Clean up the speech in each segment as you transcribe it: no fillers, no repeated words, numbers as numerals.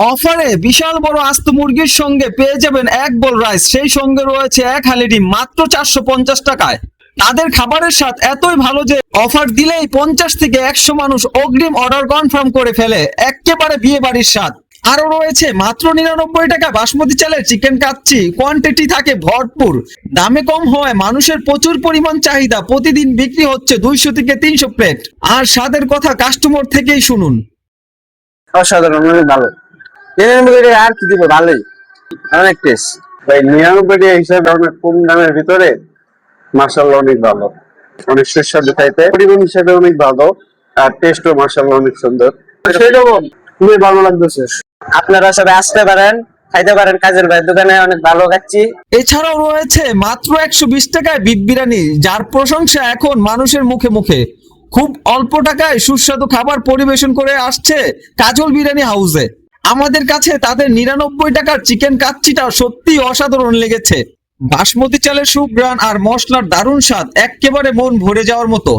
অফারে বিশাল বড় আস্ত মুরগির সঙ্গে পেয়ে যাবেন এক বোল রাইস, সেই সঙ্গে রয়েছে এক হালি ডিম মাত্র 450 টাকায়। তাদের খাবারের স্বাদ এতই ভালো যে অফার দিলেই 50 থেকে 100 মানুষ অগ্রিম অর্ডার কনফার্ম করে ফেলে। একেবারে বিয়ে বাড়ির স্বাদ। আরো রয়েছে মাত্র 99 টাকা বাসমতি চালের চিকেন কাচ্চি, কোয়ান্টিটি থাকে ভরপুর, দামে কম হয়, মানুষের প্রচুর পরিমাণ চাহিদা, প্রতিদিন বিক্রি হচ্ছে 200 থেকে 300 প্লেট। আর স্বাদের কথা কাস্টমার থেকেই শুনুন। অসাধারণ, অনেক ভালো। 99 আর কি দিব, ভালোই, অনেক টেস্ট। ভাই 99 হিসাবে অনেক কম দামের ভিতরে মাশাআল্লাহ অনেক ভালো, অনেক সুস্বাদু খাইতে, পরিমাণ হিসাবে অনেক ভালো, আর টেস্টও মাশাআল্লাহ অনেক সুন্দর। সেরকম খুবই ভালো লাগতেছে। আপনারা সবাই আসতে পারেন, খাইতে পারেন। কাজের ভাই দোকানে অনেক ভালো খাচ্ছি। এছাড়াও রয়েছে মাত্র 120 টাকায় বিফ বিরিয়ানি, যার প্রশংসা এখন মানুষের মুখে মুখে। খুব অল্প টাকায় সুস্বাদু খাবার পরিবেশন করে আসছে কাজল বিরিয়ানি হাউসে। আমাদের কাছে তাদের 99 টাকার চিকেন কাচ্চিটা সত্যি অসাধারণ লেগেছে। বাসমতি চালের সুঘ্রাণ আর মশলার দারুণ স্বাদ, এক্কেবারে মন ভরে যাওয়ার মতো।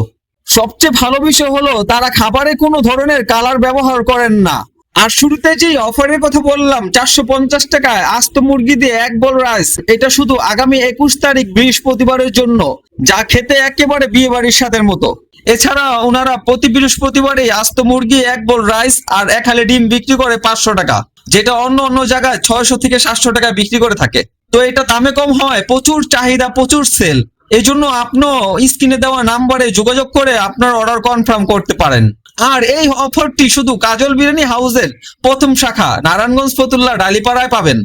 সবচেয়ে ভালো বিষয় হলো তারা খাবারে কোনো ধরনের কালার ব্যবহার করেন না। আর শুরুতে যে অফারের কথা বললাম 450 টাকায় আস্ত মুরগি দিয়ে এক বোল রাইস, এটা শুধু আগামী 21 তারিখ বৃহস্পতিবারের জন্য, যা খেতে একেবারে বিয়ে বাড়ির স্বাদের মতো। এছাড়া ওনারা প্রতি বৃহস্পতিবারে আস্ত মুরগি এক বোল রাইস আর এক হালি ডিম বিক্রি করে 500 টাকা, যেটা অন্য অন্য জায়গায় 600 থেকে 700 টাকায় বিক্রি করে থাকে। তো এটা দামে কম হয়, প্রচুর চাহিদা, প্রচুর সেল। এই জন্য আপনিও স্ক্রিনে দেওয়া নাম্বারে যোগাযোগ করে আপনার অর্ডার কনফার্ম করতে পারেন। আর এই অফারটি শুধু কাজল বিরিয়ানি হাউসের প্রথম শাখা নারায়ণগঞ্জ ফতুল্লা ডালিপাড়ায় পাবেন।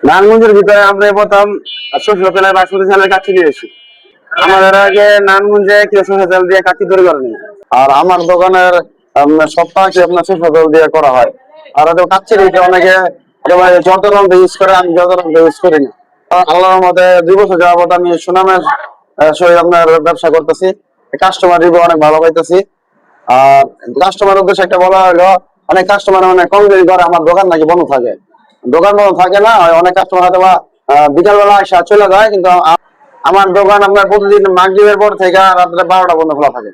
নারায়ণগঞ্জের ভিতরে আমরা প্রথম সরষে তেলের বাসমতি চালের কাচ্চি নিয়েছি। আমাদের আগে নারায়ণগঞ্জে কেউ সরষে তেল দিয়ে কাচ্চি তৈরি করেনি। আর আমার দোকানের সপ্তাহে আপনার সরষে তেল দিয়ে করা হয়। আর কাচ্চি অনেকে যত রঙ ইউজ করে, আমি যত রঙ ইউজ করি না। আল্লাহর মতে 2 বছর যাবত আমি সুনামের সহিত আপনার ব্যবসা করতেছি। কাস্টমার রিভিউ অনেক ভালো পাইতেছি। আর কাস্টমার উদ্দেশ্যে একটা বলা হলো, অনেক কাস্টমার মানে কমপ্লেন করে আমার দোকান নাকি বন্ধ থাকে। দোকান বন্ধ থাকে না, অনেক কাস্টমার হয়তো বিকালবেলা আসা চলে যায়, কিন্তু আমার দোকান আপনার প্রতিদিন মাগরিবের পর থেকে রাত্রে 12টা পর্যন্ত খোলা থাকে।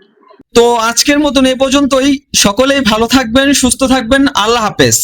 তো আজকের মতন এ পর্যন্তই। সকলেই ভালো থাকবেন, সুস্থ থাকবেন। আল্লাহ হাফেজ।